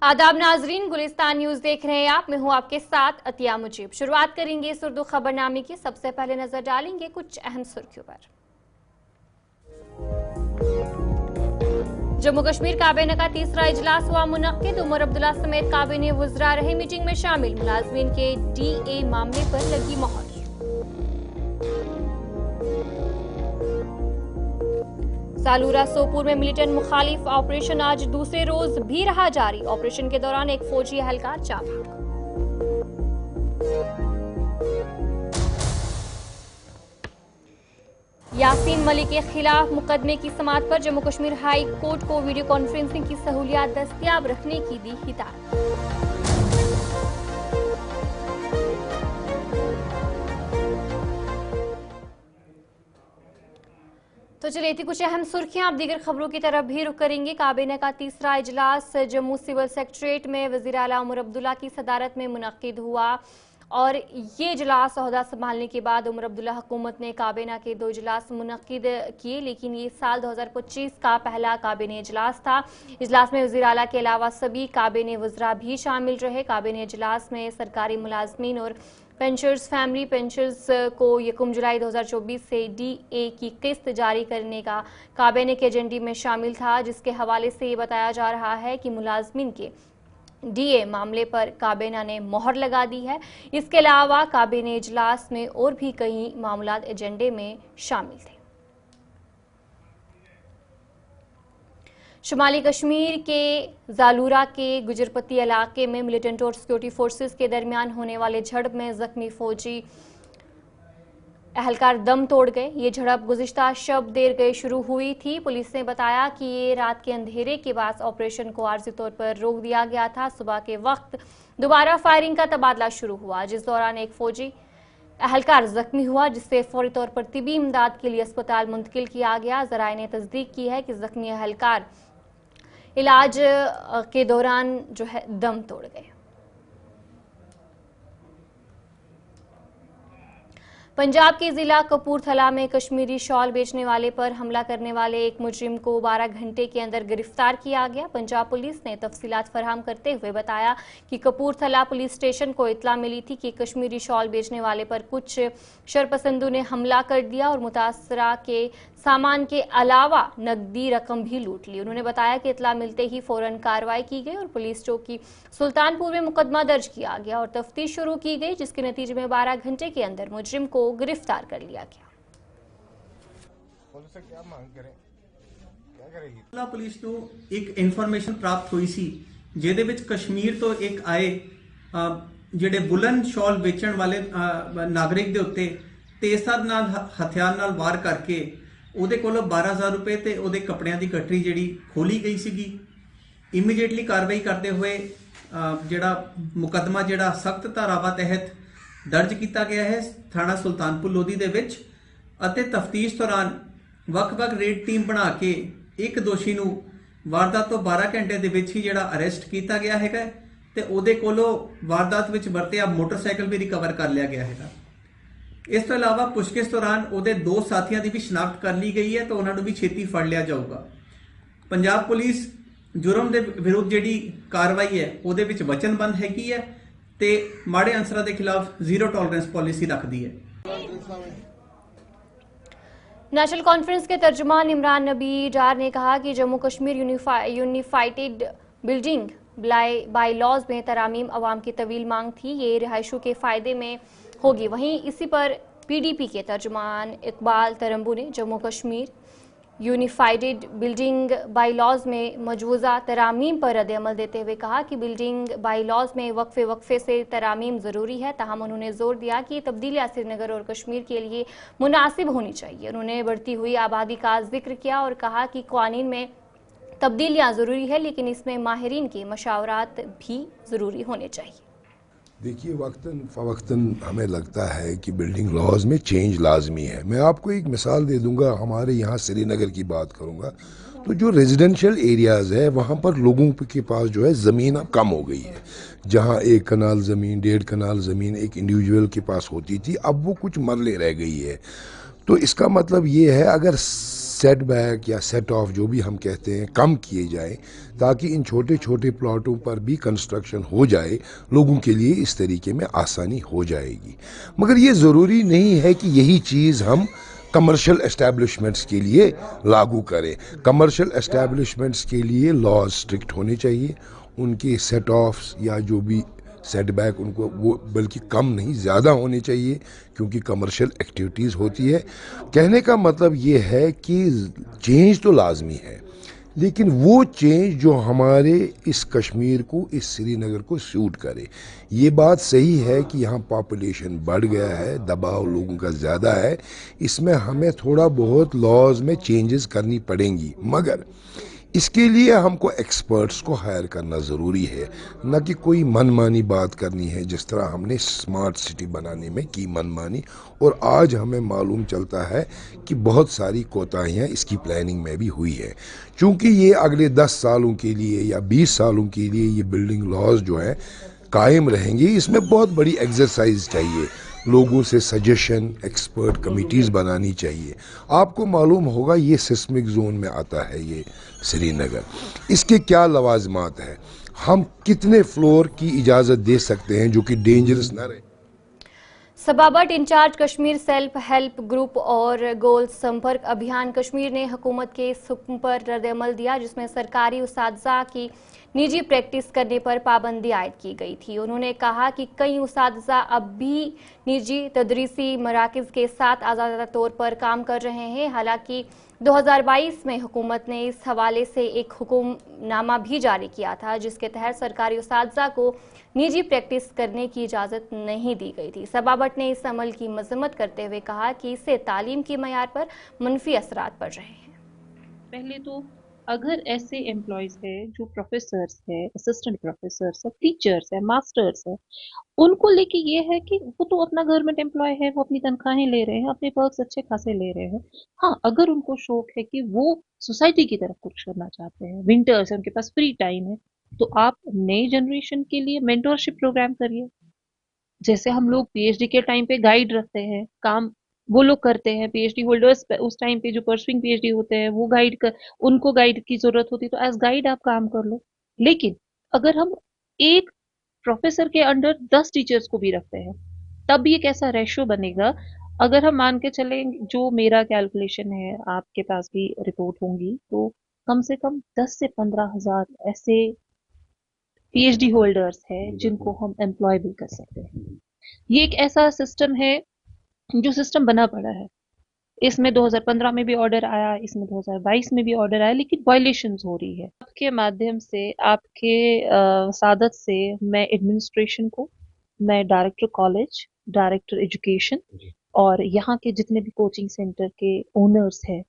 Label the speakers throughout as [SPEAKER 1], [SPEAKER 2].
[SPEAKER 1] आदाब नाजरीन, गुलिस्तान न्यूज देख रहे हैं आप। मैं हूं आपके साथ अतिया मुजीब। शुरुआत करेंगे इस उर्दू खबरनामे की। सबसे पहले नजर डालेंगे कुछ अहम सुर्खियों पर। जम्मू कश्मीर काबीना का तीसरा इजलास हुआ मुनक्किद। उमर अब्दुल्ला समेत काबीना वुज़रा रहे मीटिंग में शामिल। मुलाजमीन के DA मामले पर लगी मोहर। सालूरा सोपुर में मिलिटेंट मुखालिफ ऑपरेशन आज दूसरे रोज भी रहा जारी। ऑपरेशन के दौरान एक फौजी एहलकार जाँ बहक। यासीन मलिक के खिलाफ मुकदमे की समाअत पर जम्मू कश्मीर हाई कोर्ट को वीडियो कॉन्फ्रेंसिंग की सहूलियत दस्तयाब रखने की दी हिदायत। तो चलिए थी कुछ अहम सुर्खियां। अब दीगर खबरों की तरफ भी रुख करेंगे। काबीना का तीसरा इजलास जम्मू सिविल सेक्रेटरीट में वज़ीर आला उमर अब्दुल्ला की सदारत में मुनक्किद हुआ और ये इजलास ओहदा संभालने के बाद उमर अब्दुल्ला हुकूमत ने काबीना के 2 इजलास मुनक्किद किए, लेकिन ये साल 2025 का पहला काबीना इजलास था। इजलास में वज़ीर आला के अलावा सभी काबीना वज़रा भी शामिल रहे। काबीना इजलास में सरकारी मुलाजमीन और पेंशनर्स फैमिली पेंशनर्स को 1 जुलाई 2024 से DA की किस्त जारी करने का काबीना के एजेंडे में शामिल था, जिसके हवाले से ये बताया जा रहा है कि मुलाजमीन के DA मामले पर काबीना ने मोहर लगा दी है। इसके अलावा काबीना इजलास में और भी कई मामलात एजेंडे में शामिल थे। शुमाली कश्मीर के जालूरा के गुजरपति इलाके में मिलिटेंट और सिक्योरिटी फोर्सेस के दरमियान होने वाले झड़प में जख्मी फौजी एहलकार दम तोड़ गए। ये झड़प गुज़िश्ता शब देर गए शुरू हुई थी। पुलिस ने बताया कि ये रात के अंधेरे के बाद ऑपरेशन को आर्जी तौर पर रोक दिया गया था। सुबह के वक्त दोबारा फायरिंग का तबादला शुरू हुआ, जिस दौरान एक फौजी एहलकार जख्मी हुआ, जिससे फौरी तौर पर तिबी इमदाद के लिए अस्पताल मुंतकिल किया गया। ज़राए ने तस्दीक की है कि जख्मी एहलकार इलाज के दौरान दम तोड़ गए। पंजाब के जिला कपूरथला में कश्मीरी शॉल बेचने वाले पर हमला करने वाले एक मुजरिम को 12 घंटे के अंदर गिरफ्तार किया गया। पंजाब पुलिस ने तफसीलात फराहम करते हुए बताया कि कपूरथला पुलिस स्टेशन को इत्तला मिली थी कि कश्मीरी शॉल बेचने वाले पर कुछ शरपसंदों ने हमला कर दिया और मुतासरा के सामान के अलावा नकदी रकम भी लूट ली। उन्होंने बताया कि इत्तला मिलते ही फौरन कार्रवाई की गई और पुलिस चौकी सुल्तानपुर में मुकदमा दर्ज किया गया और तफ्तीश शुरू की गई, जिसके नतीजे में 12 घंटे के अंदर मुजरिम को गिरफ्तार कर लिया गया।
[SPEAKER 2] पुलिस से क्या मांग करें, क्या करेगी?
[SPEAKER 3] पुलिस ਨੂੰ ਇੱਕ ਇਨਫੋਰਮੇਸ਼ਨ ਪ੍ਰਾਪਤ ਹੋਈ ਸੀ ਜਿਹਦੇ ਵਿੱਚ ਕਸ਼ਮੀਰ ਤੋਂ ਇੱਕ ਆਏ ਜਿਹੜੇ ਬੁਲੰਦ ਸ਼ਾਲ ਵੇਚਣ ਵਾਲੇ ਨਾਗਰਿਕ ਦੇ ਉੱਤੇ ਤੇਜ਼ਧਾਰ ਨਾਲ ਹਥਿਆਰ ਨਾਲ ਵਾਰ ਕਰਕੇ ਉਹਦੇ ਕੋਲੋਂ 12000 ਰੁਪਏ ਤੇ ਉਹਦੇ ਕੱਪੜਿਆਂ ਦੀ ਗੱਠੜੀ ਜਿਹੜੀ ਖੋਲੀ ਗਈ ਸੀਗੀ। ਇਮੀਡੀਏਟਲੀ ਕਾਰਵਾਈ ਕਰਦੇ ਹੋਏ ਜਿਹੜਾ ਮੁਕੱਦਮਾ ਜਿਹੜਾ ਸਖਤ ਧਾਰਾਵਾਂ ਤਹਿਤ ਦਰਜ ਕੀਤਾ ਗਿਆ ਹੈ ਥਾਣਾ ਸੁਲਤਾਨਪੁਰ ਲੋਧੀ ਦੇ ਵਿੱਚ ਅਤੇ ਤਫਤੀਸ਼ ਦੌਰਾਨ ਵੱਖ-ਵੱਖ ਰੇਡ ਟੀਮ ਬਣਾ ਕੇ ਇੱਕ ਦੋਸ਼ੀ ਨੂੰ ਵਾਰਦਾਤ ਤੋਂ 12 ਘੰਟੇ ਦੇ ਵਿੱਚ ਹੀ ਜਿਹੜਾ ਅਰੈਸਟ ਕੀਤਾ ਗਿਆ ਹੈਗਾ ਤੇ ਉਹਦੇ ਕੋਲੋਂ ਵਾਰਦਾਤ ਵਿੱਚ ਵਰਤਿਆ ਮੋਟਰਸਾਈਕਲ ਵੀ ਰਿਕਵਰ ਕਰ ਲਿਆ ਗਿਆ ਹੈਗਾ। ਇਸ ਤੋਂ ਇਲਾਵਾ ਪੁੱਛਗਿੱਛ ਦੌਰਾਨ ਉਹਦੇ 2 ਸਾਥੀਆਂ ਦੀ ਵੀ ਸ਼ਨਾਖਤ ਕਰ ਲਈ ਗਈ ਹੈ ਤੇ ਉਹਨਾਂ ਨੂੰ ਵੀ ਛੇਤੀ ਫੜ ਲਿਆ ਜਾਊਗਾ। ਪੰਜਾਬ ਪੁਲਿਸ ਜੁਰਮ ਦੇ ਵਿਰੁੱਧ ਜਿਹੜੀ ਕਾਰਵਾਈ ਹੈ ਉਹਦੇ ਵਿੱਚ ਵਚਨਬੱਧ ਹੈਗੀ ਹੈ ਤੇ ਮਾੜੇ ਅੰਸਰਾਂ ਦੇ ਖਿਲਾਫ ਜ਼ੀਰੋ ਟੋਲरेंस पॉलिसी रखती है।
[SPEAKER 1] नेशनल कॉन्फ्रेंस के तर्जुमान इमरान नबी डार ने कहा कि Jammu Kashmir unified building bye laws में तरामीम अवाम की तवील मांग थी, ये रिहायशों के फायदे में होगी। वहीं इसी पर PDP के तर्जुमान इकबाल तरम्बू ने Jammu Kashmir unified building bye laws में मौजूदा तरामीम पर रद्द-ए-अमल देते हुए कहा कि बिल्डिंग बाई लॉज में वक्फे से तरामीम ज़रूरी है। ताहम उन्होंने जोर दिया कि तब्दीलियाँ श्रीनगर और कश्मीर के लिए मुनासिब होनी चाहिए। उन्होंने बढ़ती हुई आबादी का जिक्र किया और कहा कि क़वानीन में तब्दीलियाँ ज़रूरी है, लेकिन इसमें माहिरीन के मशावरात भी ज़रूरी होने चाहिए।
[SPEAKER 4] देखिए, वक्तन फ़वक्तन हमें लगता है कि बिल्डिंग लॉज में चेंज लाजमी है। मैं आपको एक मिसाल दे दूंगा, हमारे यहाँ श्रीनगर की बात करूंगा तो जो रेजिडेंशियल एरियाज़ है वहाँ पर लोगों के पास जो है ज़मीन अब कम हो गई है। जहाँ 1 कनाल ज़मीन 1.5 कनाल ज़मीन एक इंडिविजुअल के पास होती थी, अब वो कुछ मरले रह गई है। तो इसका मतलब ये है अगर सेट बैक या सेट ऑफ जो भी हम कहते हैं कम किए जाएं, ताकि इन छोटे छोटे प्लॉटों पर भी कंस्ट्रक्शन हो जाए, लोगों के लिए इस तरीके में आसानी हो जाएगी। मगर ये ज़रूरी नहीं है कि यही चीज़ हम कमर्शियल एस्टैब्लिशमेंट्स के लिए लागू करें। कमर्शियल एस्टैब्लिशमेंट्स के लिए लॉज स्ट्रिक्ट होने चाहिए, उनके सेट ऑफ्स या जो भी सेट बैक उनको वो बल्कि कम नहीं ज़्यादा होने चाहिए, क्योंकि कमर्शियल एक्टिविटीज़ होती है। कहने का मतलब ये है कि चेंज तो लाजमी है, लेकिन वो चेंज जो हमारे इस कश्मीर को, इस श्रीनगर को सूट करे। ये बात सही है कि यहाँ पॉपुलेशन बढ़ गया है, दबाव लोगों का ज़्यादा है, इसमें हमें थोड़ा बहुत लॉज में चेंजेस करनी पड़ेंगी, मगर इसके लिए हमको एक्सपर्ट्स को हायर करना ज़रूरी है, न कि कोई मनमानी बात करनी है जिस तरह हमने स्मार्ट सिटी बनाने में की मनमानी। और आज हमें मालूम चलता है कि बहुत सारी कोताहियाँ इसकी प्लानिंग में भी हुई है। चूँकि ये अगले 10 सालों के लिए या 20 सालों के लिए ये बिल्डिंग लॉज जो है कायम रहेंगे, इसमें बहुत बड़ी एक्सरसाइज चाहिए, लोगों से सजेशन, एक्सपर्ट कमिटीज़ बनानी चाहिए। आपको मालूम होगा ये सिस्मिक जोन में आता है ये श्रीनगर, इसके क्या लवाजमात है, हम कितने फ्लोर की इजाज़त दे सकते हैं जो कि डेंजरस ना रहे।
[SPEAKER 1] सबाबट incharge Kashmir self help group और गोल संपर्क अभियान कश्मीर ने हुकूमत के इस हुक्म पर रद्द-ए-अमल दिया जिसमें सरकारी उसातिज़ा की निजी प्रैक्टिस करने पर पाबंदी आयद की गई थी। उन्होंने कहा कि कई उसातिज़ा अब भी निजी तदरीसी मराकज़ के साथ आज़ादा तौर पर काम कर रहे हैं। हालांकि 2022 में हुकूमत ने इस हवाले से एक हुक्मनामा भी जारी किया था जिसके तहत सरकारी उसातिज़ा को निजी प्रैक्टिस करने की इजाज़त नहीं दी गई थी। सबाबट ने इस अमल की मजम्मत करते हुए कहा कि इससे तालीम की मयार पर मनफी असरात पड़ रहे हैं।
[SPEAKER 5] पहले तो अगर ऐसे एम्प्लॉयज है जो प्रोफेसर्स है, असिस्टेंट प्रोफेसर्स है, टीचर्स है, मास्टर्स है, उनको लेके ये है कि वो तो अपना गवर्नमेंट एम्प्लॉय है, वो अपनी तनख्वाहें ले रहे हैं, अपने पर्क्स अच्छे खासे ले रहे हैं। हाँ, अगर उनको शौक है कि वो सोसाइटी की तरफ कुछ करना चाहते हैं, विंटर्स है, उनके पास फ्री टाइम है, तो आप नई जनरेशन के लिए मेंटरशिप प्रोग्राम करिए। जैसे हम लोग पीएचडी के टाइम पे गाइड रखते हैं, काम वो लोग करते हैं, पीएचडी होल्डर्स उस टाइम पे जो परसुइंग पीएचडी होते हैं वो उनको गाइड की जरूरत होती है, तो एज गाइड आप काम कर लो। लेकिन अगर हम एक प्रोफेसर के अंडर 10 टीचर्स को भी रखते हैं, तब ये कैसा रेशियो बनेगा? अगर हम मान के चलें, जो मेरा कैलकुलेशन है, आपके पास भी रिपोर्ट होंगी, तो कम से कम 10 से 15 हजार ऐसे पीएचडी होल्डर्स है जिनको हम एम्प्लॉय भी कर सकते हैं। ये एक ऐसा सिस्टम है जो सिस्टम बना पड़ा है। इसमें 2015 में भी ऑर्डर आया, इसमें 2022 में भी ऑर्डर आया, लेकिन वायलेशंस हो रही है। आपके माध्यम से, आपके सादत से मैं एडमिनिस्ट्रेशन को, मैं डायरेक्टर कॉलेज, डायरेक्टर एजुकेशन और यहाँ के जितने भी कोचिंग सेंटर के ओनर्स हैं,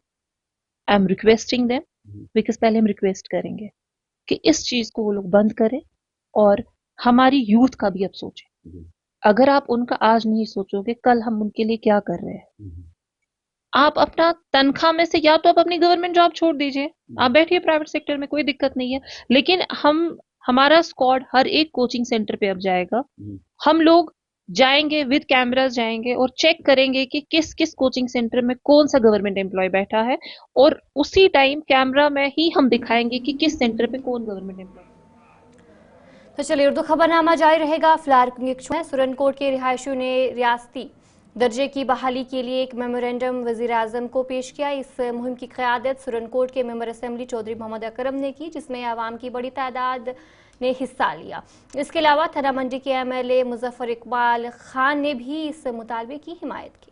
[SPEAKER 5] I am requesting them, because पहले हम रिक्वेस्ट करेंगे कि इस चीज को वो लोग बंद करें और हमारी यूथ का भी अब सोचें। अगर आप उनका आज नहीं सोचोगे, कल हम उनके लिए क्या कर रहे हैं। आप अपना तनख्वाह में से या तो आप अपनी गवर्नमेंट जॉब छोड़ दीजिए, आप बैठिए प्राइवेट सेक्टर में, कोई दिक्कत नहीं है, लेकिन हमारा स्क्वाड हर एक कोचिंग सेंटर पे अब जाएगा। हम लोग जाएंगे, विद कैमरास जाएंगे और चेक करेंगे कि किस किस कोचिंग सेंटर में कौन सा गवर्नमेंट एम्प्लॉय बैठा है, और उसी टाइम कैमरा में ही हम दिखाएंगे कि किस सेंटर पे कौन गवर्नमेंट एम्प्लॉय।
[SPEAKER 1] तो चलिए, उर्दू खबरनामा जारी रहेगा। फिलहाल सुरनकोट के रिहायशियों ने रियासती दर्जे की बहाली के लिए एक मेमोरेंडम वज़ीर आज़म को पेश किया। इस मुहिम की क़यादत सुरनकोट के मेंबर असेंबली चौधरी मोहम्मद अकरम ने की, जिसमें आवाम की बड़ी तादाद ने हिस्सा लिया। इसके अलावा थाना मंडी के एमएलए मुजफ्फर इकबाल खान ने भी इस मुतालबे की हिमायत की।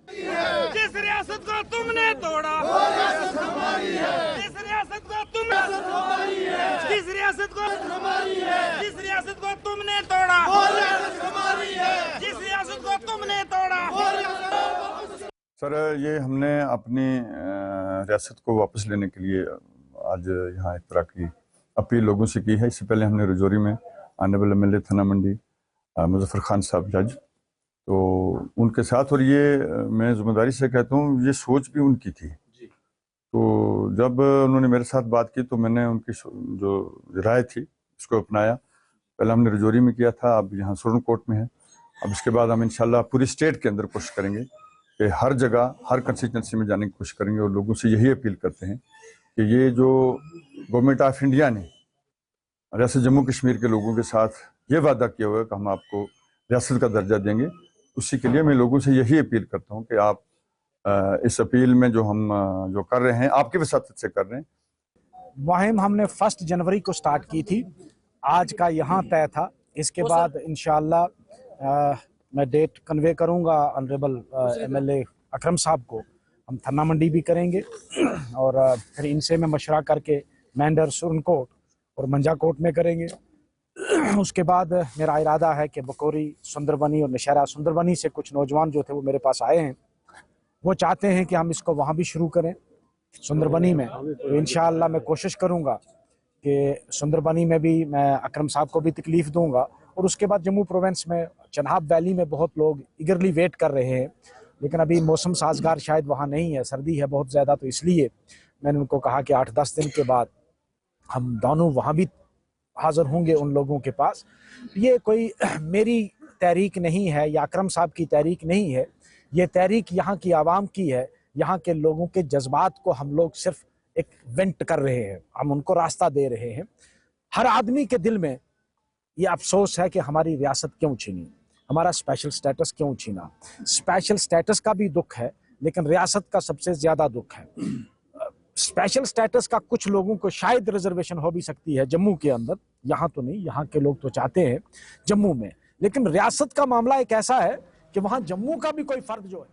[SPEAKER 6] जिस रियासत को तुमने तोड़ा, वो रियासत हमारी है। जिस रियासत को तुमने हमारी है। जिस रियासत को हमारी है। जिस रियासत को तुमने तोड़ा, वो रियासत हमारी है। जिस रियासत को तुमने तोड़ा, वो रियासत।
[SPEAKER 7] सर, ये हमने अपनी रियासत को वापस लेने के लिए आज यहाँ एक तरह की अपील लोगों से की है। इससे पहले हमने रजौरी में ऑनरेबल एमएलए थाना मंडी मुजफ्फर खान साहब जज, तो उनके साथ, और ये मैं जिम्मेदारी से कहता हूँ, ये सोच भी उनकी थी। तो जब उन्होंने मेरे साथ बात की तो मैंने उनकी जो राय थी उसको अपनाया। पहले हमने रजौरी में किया था, अब यहाँ सुरनकोट में है। अब इसके बाद हम इंशाल्लाह पूरी स्टेट के अंदर कोशिश करेंगे कि हर जगह हर कंस्टिट्यूंसी में जाने की कोशिश करेंगे और लोगों से यही अपील करते हैं कि ये जो गवर्नमेंट ऑफ इंडिया ने रियासत जम्मू कश्मीर के लोगों के साथ ये वादा किया हुआ है कि हम आपको रियासत का दर्जा देंगे, उसी के लिए मैं लोगों से यही अपील करता हूँ कि आप इस अपील में जो हम जो कर रहे हैं आपकी वसातत से कर रहे हैं।
[SPEAKER 8] मुहिम हमने 1 जनवरी को स्टार्ट की थी, आज का यहाँ तय था। इसके बाद इंशाअल्लाह मैं डेट कन्वे करूँगा ऑनरेबल MLA अकरम साहब को। हम थन्ना मंडी भी करेंगे और फिर इनसे मैं मशवरा करके मैंडर, सुरनकोट और मंजाकोट में करेंगे। उसके बाद मेरा इरादा है कि बकोरी, सुंदरबनी और नशहरा सुंदरबनी से कुछ नौजवान जो थे वो मेरे पास आए हैं, वो चाहते हैं कि हम इसको वहाँ भी शुरू करें सुंदरबनी में। तो इंशाअल्लाह मैं कोशिश करूँगा कि सुंदरबनी में भी मैं अकरम साहब को भी तकलीफ़ दूंगा। और उसके बाद जम्मू प्रोविंस में चनाब वैली में बहुत लोग ईगरली वेट कर रहे हैं, लेकिन अभी मौसम साजगार शायद वहाँ नहीं है, सर्दी है बहुत ज़्यादा, तो इसलिए मैंने उनको कहा कि 8-10 दिन के बाद हम दोनों वहाँ भी हाज़िर होंगे उन लोगों के पास। ये कोई मेरी तहरीक नहीं है या अकरम साहब की तहरीक नहीं है, ये तहरीक यहाँ की आवाम की है। यहाँ के लोगों के जज्बात को हम लोग सिर्फ एक वेंट कर रहे हैं, हम उनको रास्ता दे रहे हैं। हर आदमी के दिल में ये अफसोस है कि हमारी रियासत क्यों छीनी, हमारा स्पेशल स्टेटस क्यों छीना। स्पेशल स्टेटस का भी दुख है, लेकिन रियासत का सबसे ज़्यादा दुख है। स्पेशल स्टेटस का कुछ लोगों को शायद रिजर्वेशन हो भी सकती है जम्मू के अंदर, यहाँ तो नहीं, यहाँ के लोग तो चाहते हैं जम्मू में, लेकिन रियासत का मामला एक ऐसा है कि वहाँ जम्मू का भी कोई फर्क जो है।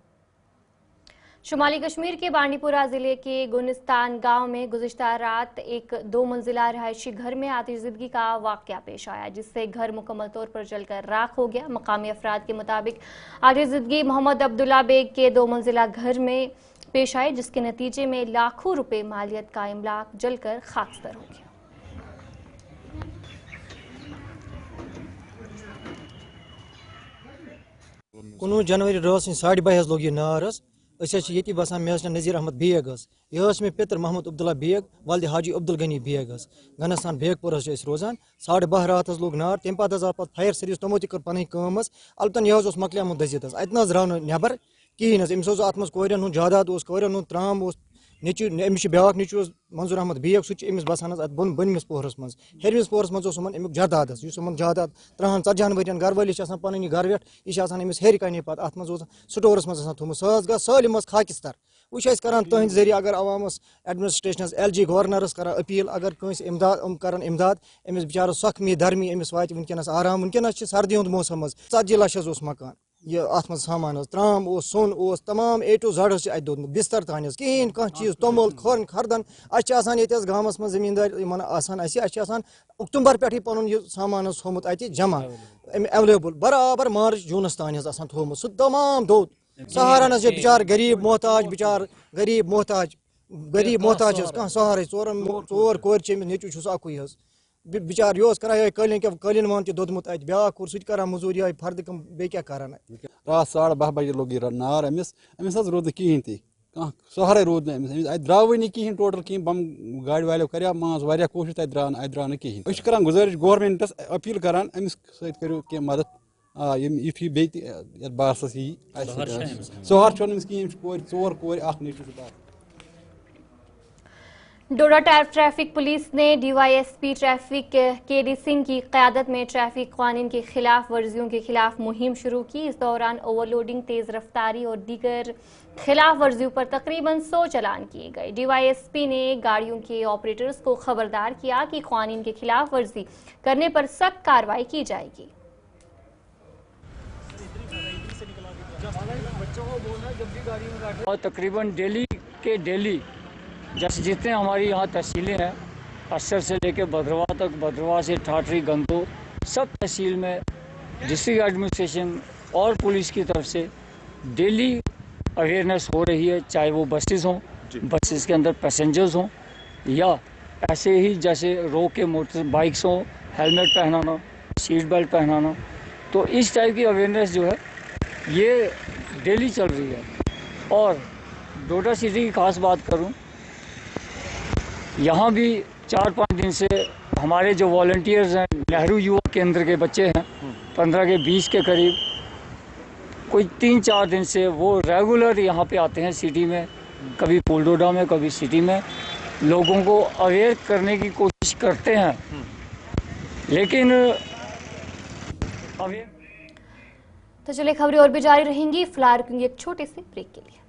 [SPEAKER 1] शुमाली कश्मीर के बांडीपुरा जिले के गुनिस्तान गांव में गुज़िश्ता रात एक 2 मंजिला रहायशी घर में आतिशज़दगी का वाक़या पेश आया, जिससे घर मुकम्मल तौर पर जलकर राख हो गया। मकामी अफराद के मुताबिक आतिशज़दगी मोहम्मद अब्दुल्ला बेग के 2 मंजिला घर में पेश आए, जिसके नतीजे में लाखों रुपए मालियत का इमलाक जलकर खाकस्तर हो गया।
[SPEAKER 9] कुनू जनवरी रोज 12:30 लोग ये नार ये बसान मे नज़ीर अहमद बेग यह मे पितर मोहम्मद अब्दुल्ला बेग वालद हाजी अब्दुल गनी बेग गनस्तान बेगपुर रोजान 12:30 रात लोग नार। तम पे फायर सर्विस तमो तक पन कम अलबत्ता यह मकलियामुत दजित अत द्राव नबर कहें अम्स अत मज कोरन हूँ जायदाद कोरन त्राम नीचू अमिस ब्याक नीचू मंजूर अहमद बेग सह बसान अत बनमिस पोहरस मज हेरमिस पोहरस मज अमुक जायदाद जायदाद 30-40 वरियन घर वालिस पन घर वेठ यह अमिस हेर कने पे अत मज स्टोरस मज थोमुत सह सालिम खाकिस्तर। वह करान तुंद जरिए अगर अवामस एडमिनिस्ट्रेशनस LG गवर्नरस कर अपील अगर कंस इमदाद कर इमदाद अमिस बिचार सखमी धर्मी अमिस वात वनकस आराम। वनकस सर्दी हूँ मौसम 40 लक्ष मकान यह अत मज सामान त्राम सोन तमाम A to Z अत दोदमुत बिस्तर तान कहें कह चीज तोमुल खोन खरदन अस गामस मज जमींदार अक्टूबर पे पन यह सामान थोमुत अत जमा एवेलेबल बराबर मार्च जूनस तान थोमुत सह तमाम दोद सहारा बिचार गरीब मोहताज कह सहारे 4 कोर नेचू अकुई बिचार यह करान कलिन मान दोदमुत अत ब्या सह मजूर यह फर्द कम बे क्या करान।
[SPEAKER 10] रात 12:30 बजे लोग नार अमिस रूद कहें ती सहारे रूद अत द्राव नहीं कहें टोटल कहें बम गाड़ी वालों कर मान कोशिश अत द्राव न कहें। कर गुजारिश गवर्नमेंटस अपील करान अमिस सो कह मदद युथ बे बासस यी सोहर कहें 4 कोर नेचू।
[SPEAKER 1] डोडा ट्रैफिक पुलिस ने DYSP ट्रैफिक KD सिंह की क़यादत में ट्रैफिक कानून की खिलाफ वर्जियों के खिलाफ मुहिम शुरू की। इस दौरान ओवरलोडिंग, तेज़ रफ्तारी और दीगर खिलाफ वर्जियों पर तकरीबन 100 चालान किए गए। DYSP ने गाड़ियों के ऑपरेटर्स को खबरदार किया कि कानून के खिलाफ वर्जी करने पर सख्त कार्रवाई की जाएगी।
[SPEAKER 11] और तकरीबन डेली जैसे जितने हमारी यहाँ तहसीलें हैं, अस्सर से लेकर भद्रवा तक, भद्रवा से ठाठरी, गंदो, सब तहसील में डिस्ट्रिक्ट एडमिनिस्ट्रेशन और पुलिस की तरफ से डेली अवेयरनेस हो रही है। चाहे वो बसेस हों, बसेस के अंदर पैसेंजर्स हों, या ऐसे ही जैसे रोक के मोटर बाइक्स हों, हेलमेट पहनाना, सीट बेल्ट पहनाना। तो इस टाइप की अवेयरनेस जो है ये डेली चल रही है। और डोडा सिटी की खास बात करूं, यहाँ भी 4-5 दिन से हमारे जो वॉलंटियर्स हैं, नेहरू युवा केंद्र के बच्चे हैं, 15 के 20 के करीब, कोई 3-4 दिन से वो रेगुलर यहाँ पे आते हैं सिटी में, कभी पुलडोडा में, कभी सिटी में, लोगों को अवेयर करने की कोशिश करते हैं, लेकिन
[SPEAKER 1] तो चलिए खबरें और भी जारी रहेंगी, फिलहाल रुकेंगे एक छोटे से ब्रेक के लिए।